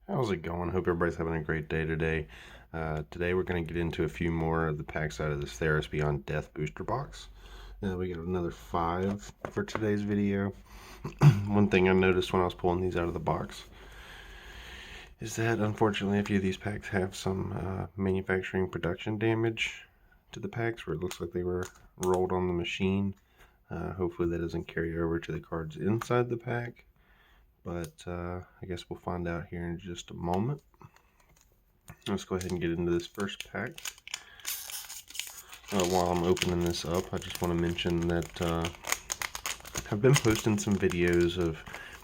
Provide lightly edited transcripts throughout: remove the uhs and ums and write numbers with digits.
How's it going? Hope everybody's having a great day today. Today we're going to get into a few more of the packs out of this Theros Beyond Death booster box. We got another 5 for today's video. One thing I noticed when I was pulling these out of the box is that unfortunately a few of these packs have some manufacturing production damage to the packs where it looks like they were rolled on the machine. Hopefully that doesn't carry over to the cards inside the pack. But I guess we'll find out here in just a moment. Let's go ahead and get into this first pack. While I'm opening this up, I just want to mention that I've been posting some videos of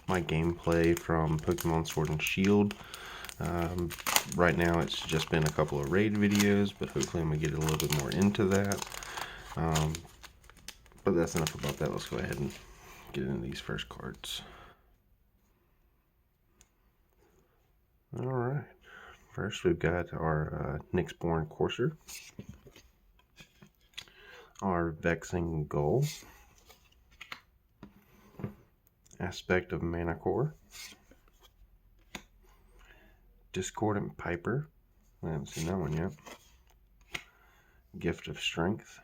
my gameplay from Pokemon Sword and Shield. Right now it's just been a couple of raid videos, but hopefully I'm going to get a little bit more into that. But that's enough about that. Let's go ahead and get into these first cards. Alright. First, we've got our Nyxborn Courser, our Vexing Gull, Aspect of Manticore, Discordant Piper, I haven't seen that one yet, Gift of Strength,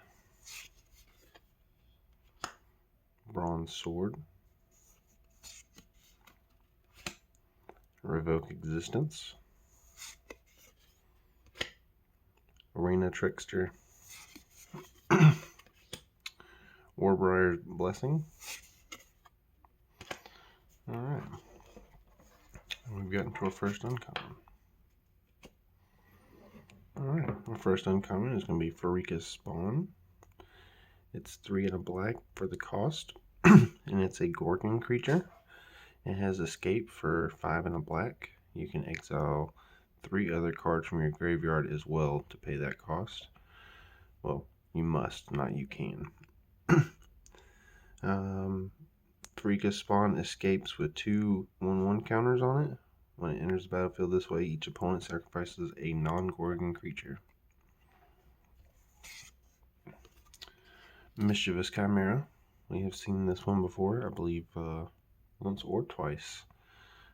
Bronze Sword, Revoke Existence, Arena Trickster, Warbriar's Blessing. Alright, we've gotten to our first uncommon. Alright, our first uncommon is going to be Pharika's Spawn. It's 3 and a black for the cost, and it's a Gorgon creature. It has Escape for 5 and a black. You can exile 3 other cards from your graveyard as well to pay that cost. Well, you must, not you can. Pharika's Spawn escapes with 2 1/1 counters on it. When it enters the battlefield this way, each opponent sacrifices a non-Gorgon creature. Mischievous Chimera. We have seen this one before, I believe once or twice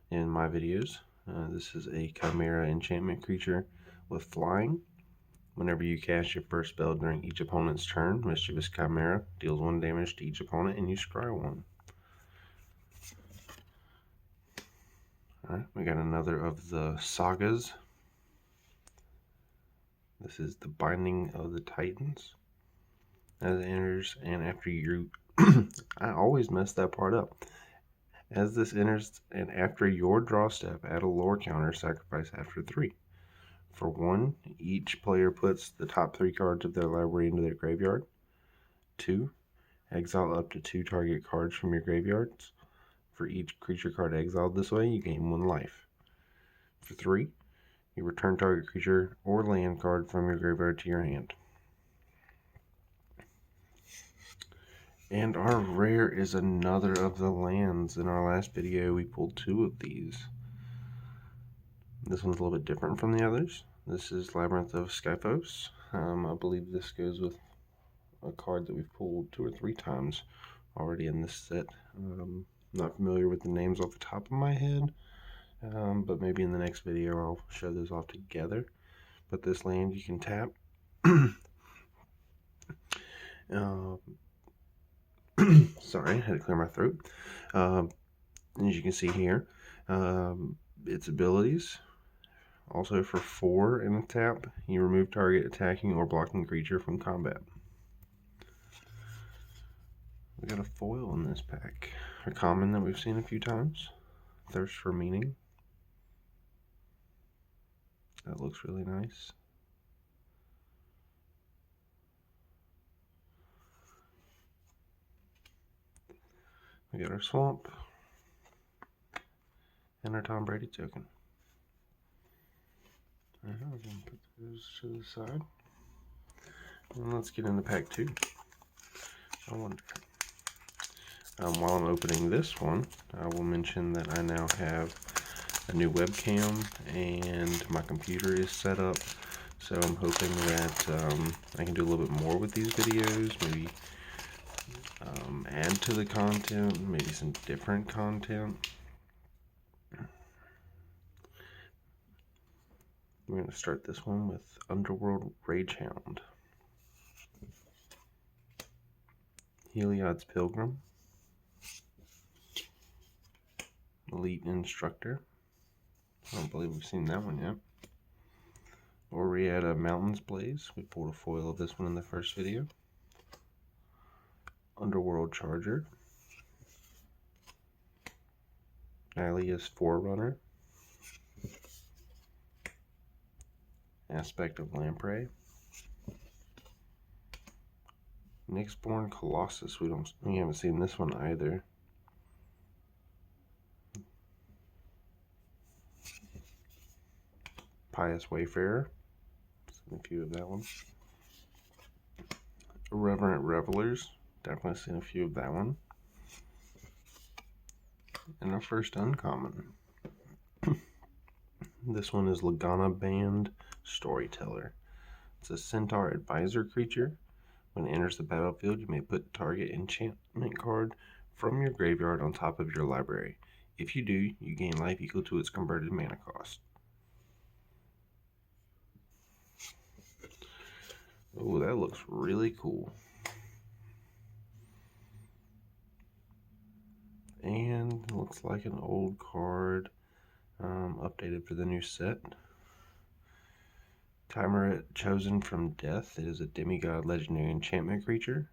in my videos. This is a Chimera enchantment creature with flying. Whenever you cast your first spell during each opponent's turn, Mischievous Chimera deals 1 damage to each opponent and you scry 1. Alright, we got another of the sagas. This is the Binding of the Titans. As it enters, and after you... I always mess that part up. As this enters, and after your draw step, add a lore counter, sacrifice after 3. For 1, each player puts the top 3 cards of their library into their graveyard. 2, exile up to 2 target cards from your graveyards. For each creature card exiled this way, you gain 1 life. For 3, you return target creature or land card from your graveyard to your hand. And our rare is another of the lands. In our last video, we pulled 2 of these. This one's a little bit different from the others. This is Labyrinth of Skyphos. I believe this goes with a card that we've pulled 2 or 3 times already in this set. Not familiar with the names off the top of my head, but maybe in the next video I'll show those off together. But this land you can tap. Sorry, I had to clear my throat. As you can see here, its abilities. Also for 4 in a tap, you remove target attacking or blocking creature from combat. We got a foil in this pack. A common that we've seen a few times. Thirst for Meaning. That looks really nice. We got our Swamp. And our Tom Brady token. Alright, we're going to put those to the side. And let's get into pack 2. I wonder. While I'm opening this one, I will mention that I now have a new webcam and my computer is set up. So I'm hoping that I can do a little bit more with these videos, maybe add to the content, maybe some different content. We're going to start this one with Underworld Ragehound, Heliod's Pilgrim, Elite Instructor. I don't believe we've seen that one yet. Orietta Mountains Blaze. We pulled a foil of this one in the first video. Underworld Charger, Alias Forerunner, Aspect of Lamprey, Nyxborn Colossus. We haven't seen this one either. Pious Wayfarer. Seen a few of that one. Irreverent Revelers. Definitely seen a few of that one. And our first uncommon. This one is Theros Beyond Storyteller. It's a Centaur Advisor creature. When it enters the battlefield, you may put target enchantment card from your graveyard on top of your library. If you do, you gain life equal to its converted mana cost. Oh, that looks really cool. And looks like an old card, updated for the new set. Timer chosen from death. It is a demigod legendary enchantment creature.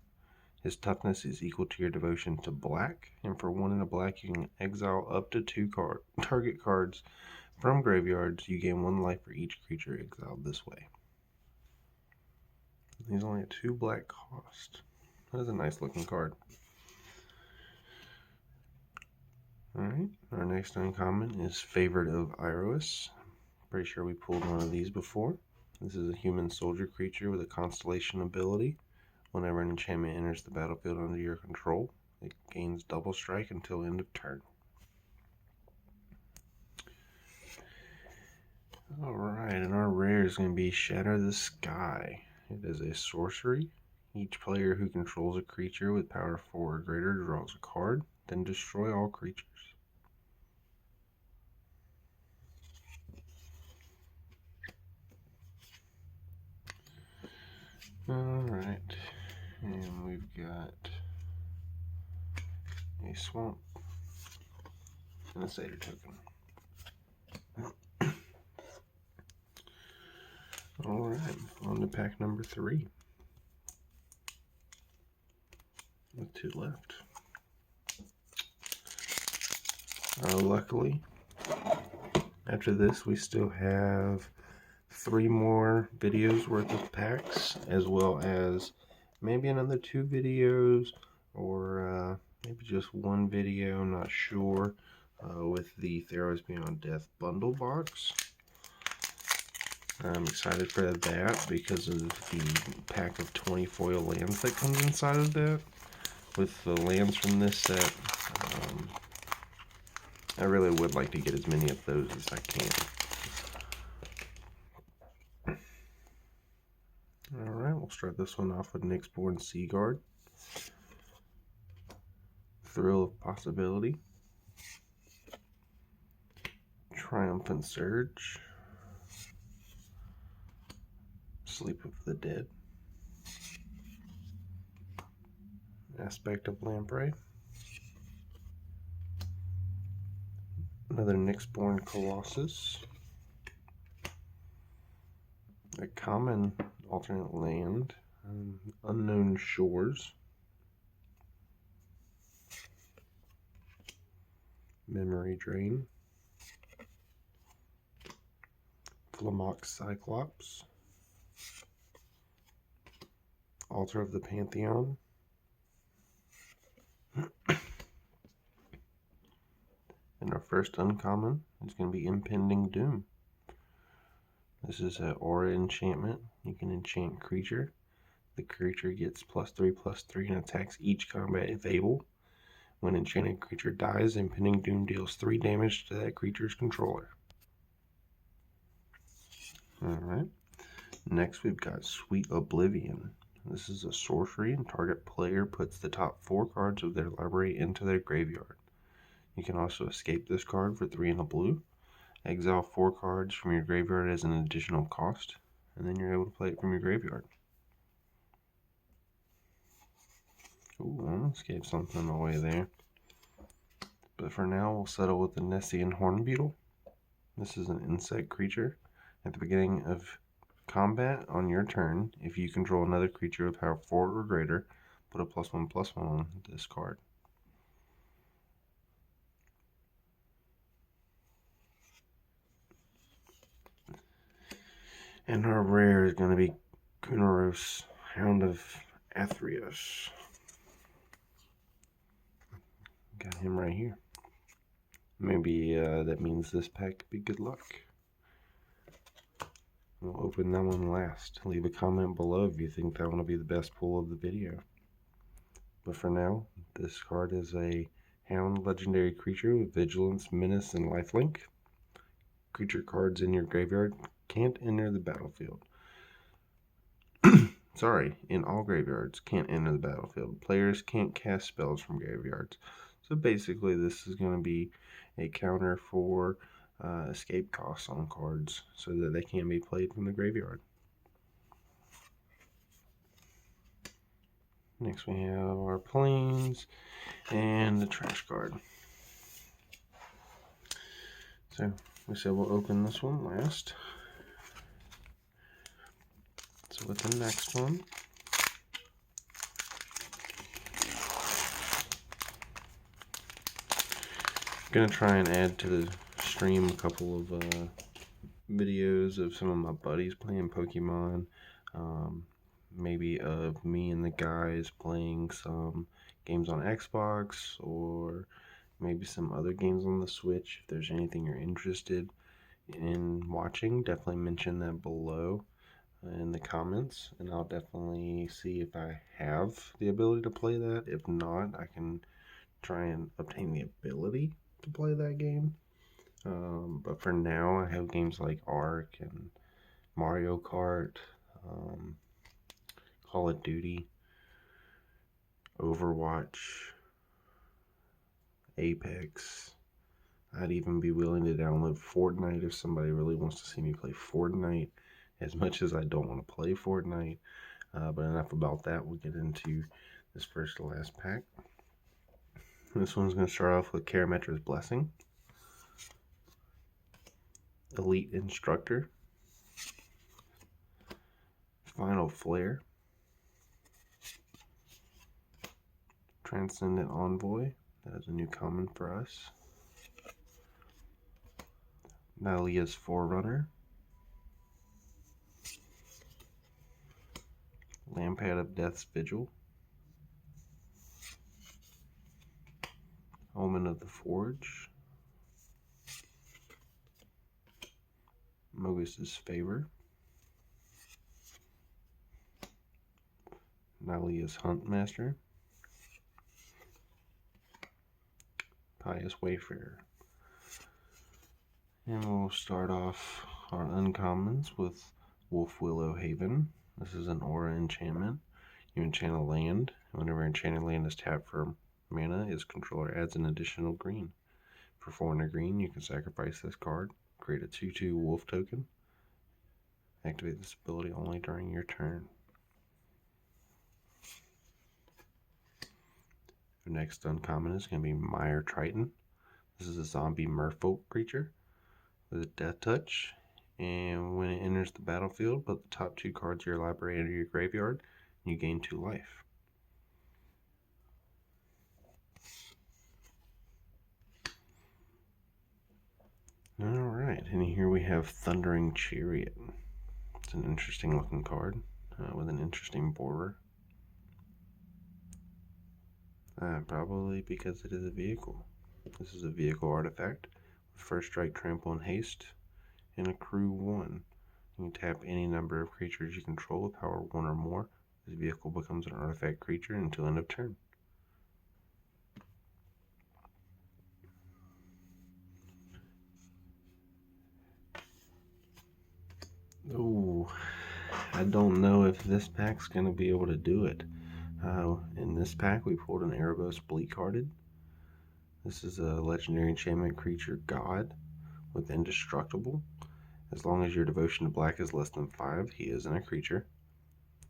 His toughness is equal to your devotion to black, and for 1 and a black, you can exile up to 2 target cards from graveyards. You gain 1 life for each creature exiled this way. He's only a 2 black cost. That is a nice looking card. Alright, our next uncommon is Favored of Iroas. Pretty sure we pulled one of these before. This is a human soldier creature with a constellation ability. Whenever an enchantment enters the battlefield under your control, it gains double strike until end of turn. Alright, and our rare is going to be Shatter the Sky. It is a sorcery. Each player who controls a creature with power 4 or greater draws a card, then destroy all creatures. Alright, and we've got a swamp and a satyr token. Alright, on to pack number 3. With 2 left. Luckily, after this we still have 3 more videos worth of packs, as well as maybe another 2 videos, or maybe just 1 video, I'm not sure, with the Theros Beyond Death bundle box. I'm excited for that because of the pack of 20 foil lands that comes inside of that. With the lands from this set, I really would like to get as many of those as I can. Alright, we'll start this one off with Nyxborn Seaguard. Thrill of Possibility. Triumphant Surge. Sleep of the Dead. Aspect of Lamprey. Another Nyxborn Colossus. A common alternate land. Unknown Shores. Memory Drain. Flamox Cyclops. Altar of the Pantheon. And our first uncommon is going to be Impending Doom. This is an aura enchantment. You can enchant creature. The creature gets +3/+3 and attacks each combat if able. When enchanted creature dies, Impending Doom deals 3 damage to that creature's controller. Alright. Next we've got Sweet Oblivion. This is a sorcery, and target player puts the top 4 cards of their library into their graveyard. You can also escape this card for 3 and a blue. Exile 4 cards from your graveyard as an additional cost, and then you're able to play it from your graveyard. Ooh, I almost gave something away there. But for now, we'll settle with the Nessian Hornbeetle. This is an insect creature. At the beginning of combat on your turn, if you control another creature with power 4 or greater, put a +1/+1 on this card. And our rare is going to be Kunoros, Hound of Athreos. Got him right here. Maybe that means this pack could be good luck. We'll open that one last. Leave a comment below if you think that one will be the best pull of the video. But for now, this card is a Hound legendary creature with Vigilance, Menace, and Lifelink. Creature cards in your graveyard can't enter the battlefield. Sorry, in all graveyards can't enter the battlefield. Players can't cast spells from graveyards. So basically this is going to be a counter for escape costs on cards so that they can be played from the graveyard. Next we have our planes and the trash card. So we said we'll open this one last. So with the next one, I'm going to try and add to the stream a couple of videos of some of my buddies playing Pokemon. Maybe of me and the guys playing some games on Xbox, or maybe some other games on the Switch. If there's anything you're interested in watching, definitely mention that below in the comments, and I'll definitely see if I have the ability to play that. If not, I can try and obtain the ability to play that game. But for now, I have games like Ark and Mario Kart, Call of Duty, Overwatch, Apex. I'd even be willing to download Fortnite if somebody really wants to see me play Fortnite, as much as I don't want to play Fortnite. But enough about that. We'll get into this first to last pack. This one's going to start off with Karametra's Blessing, Elite Instructor, Final Flare, Transcendent Envoy, that is a new common for us, Nalia's Forerunner, Lampad of Death's Vigil, Omen of the Forge, Mogus's Favor, Nalia's Huntmaster, Pious Wayfarer. And we'll start off our uncommons with Wolf Willow Haven. This is an aura enchantment. You enchant a land. Whenever enchanted land is tapped for mana, its controller adds an additional green. For 400 green, you can sacrifice this card, create a 2/2 wolf token. Activate this ability only during your turn. The next uncommon is going to be Mire Triton. This is a zombie merfolk creature with a death touch, and when it enters the battlefield, put the top 2 cards of your library into your graveyard, and you gain 2 life. Alright, and here we have Thundering Chariot. It's an interesting looking card with an interesting border. Probably because it is a vehicle. This is a vehicle artifact with first strike, trample, and haste, and accrue 1. You can tap any number of creatures you control with power 1 or more. This vehicle becomes an artifact creature until end of turn. Ooh, I don't know if this pack's going to be able to do it. In this pack, we pulled an Erebos Bleak-Hearted. This is a legendary enchantment creature god with indestructible. As long as your devotion to black is less than 5, he isn't a creature.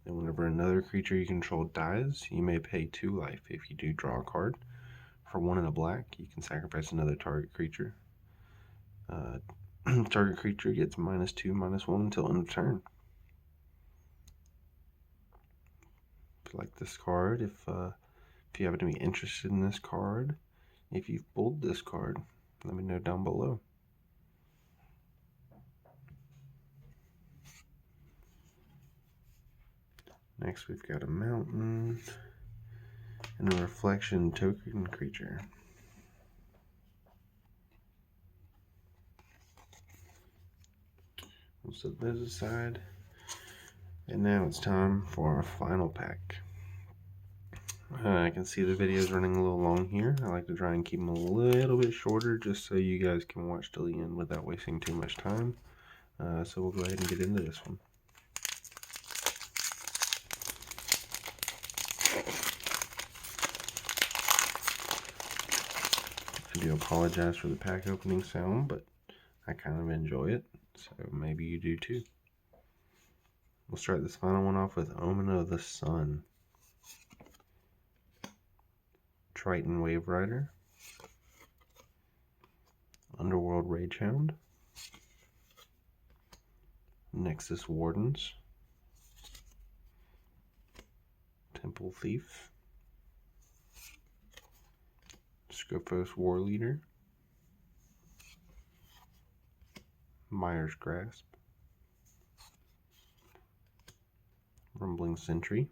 And whenever another creature you control dies, you may pay 2 life. If you do draw a card for 1 in a black, you can sacrifice another target creature. Target creature gets -2/-1 until end of turn. If you like this card, if you happen to be interested in this card, if you've pulled this card, let me know down below. Next we've got a mountain and a reflection token creature. We'll set those aside. And now it's time for our final pack. I can see the video's running a little long here. I like to try and keep them a little bit shorter just so you guys can watch till the end without wasting too much time. So we'll go ahead and get into this one. I do apologize for the pack opening sound, but I kind of enjoy it, so maybe you do too. We'll start this final one off with Omen of the Sun, Triton Wave Rider, Underworld Ragehound, Nexus Wardens, Temple Thief, Scophos War Leader, Myers Grasp, Rumbling Sentry,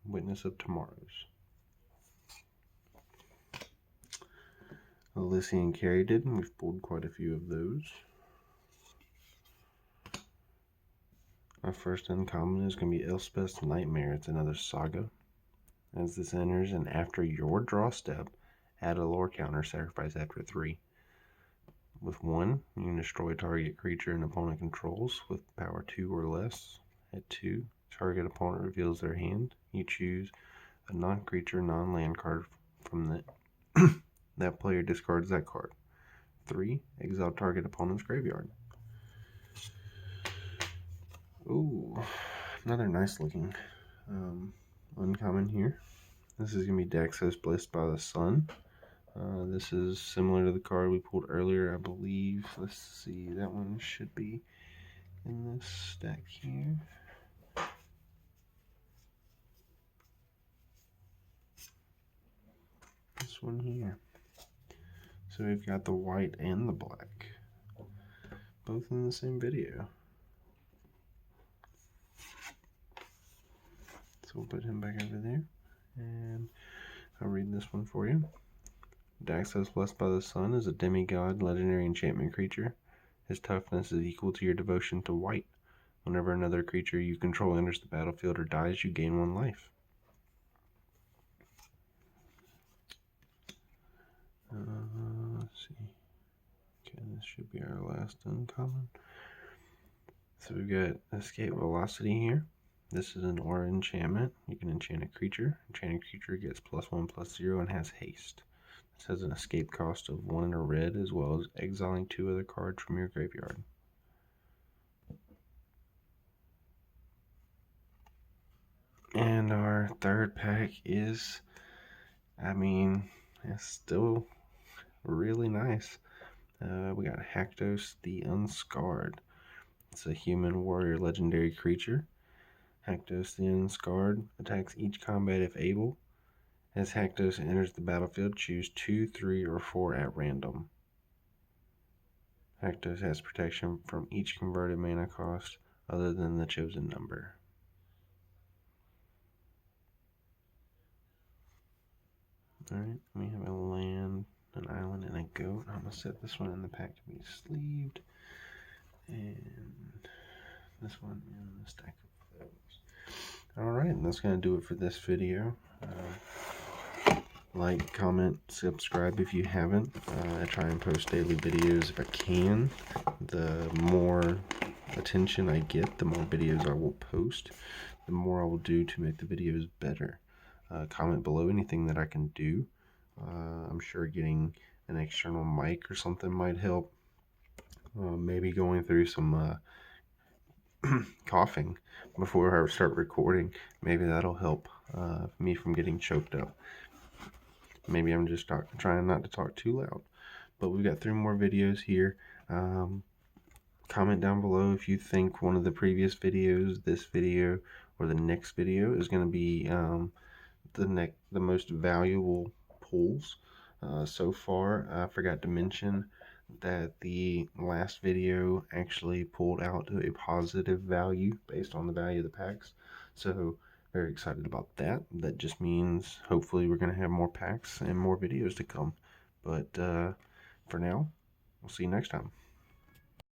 Witness of Tomorrows. Elysian Caryatid, we've pulled quite a few of those. Our first uncommon is going to be Elspeth's Nightmare. It's another saga. As this enters, and after your draw step, add a lore counter, sacrifice after 3. With 1, you can destroy a target creature an opponent controls with power 2 or less. At 2, target opponent reveals their hand. You choose a non-creature, non-land card from the that player discards that card. 3, exile target opponent's graveyard. Ooh, another nice looking uncommon here. This is going to be Daxos Blessed by the Sun. This is similar to the card we pulled earlier, I believe. Let's see, that one should be in this stack here. This one here. So we've got the white and the black, both in the same video. So we'll put him back over there, and I'll read this one for you. Daxos Blessed by the Sun is a demigod legendary enchantment creature. His toughness is equal to your devotion to white. Whenever another creature you control enters the battlefield or dies, you gain 1 life. Let's see. Okay, this should be our last uncommon. So we've got Escape Velocity here. This is an aura enchantment. You can enchant a creature. Enchanted creature gets +1/+0 and has haste. This has an escape cost of 1 and a red, as well as exiling 2 other cards from your graveyard. And our third pack is, it's still really nice. We got Haktos the Unscarred. It's a human warrior legendary creature. Haktos the Unscarred attacks each combat if able. As Haktos enters the battlefield, choose 2, 3, or 4 at random. Haktos has protection from each converted mana cost other than the chosen number. Alright, we have a land, an island, and a goat. I'm going to set this one in the pack to be sleeved. And this one in the stack of those. Alright, that's going to do it for this video. Like, comment, subscribe if you haven't. I try and post daily videos if I can. The more attention I get, the more videos I will post. The more I will do to make the videos better. Comment below anything that I can do. I'm sure getting an external mic or something might help. Maybe going through some coughing before I start recording. Maybe that'll help me from getting choked up. Maybe I'm just trying not to talk too loud. But we've got 3 more videos here. Comment down below if you think one of the previous videos, this video, or the next video is going to be the most valuable pulls so far. I forgot to mention that the last video actually pulled out to a positive value based on the value of the packs. So very excited about that. That just means hopefully we're going to have more packs and more videos to come. But for now, we'll see you next time.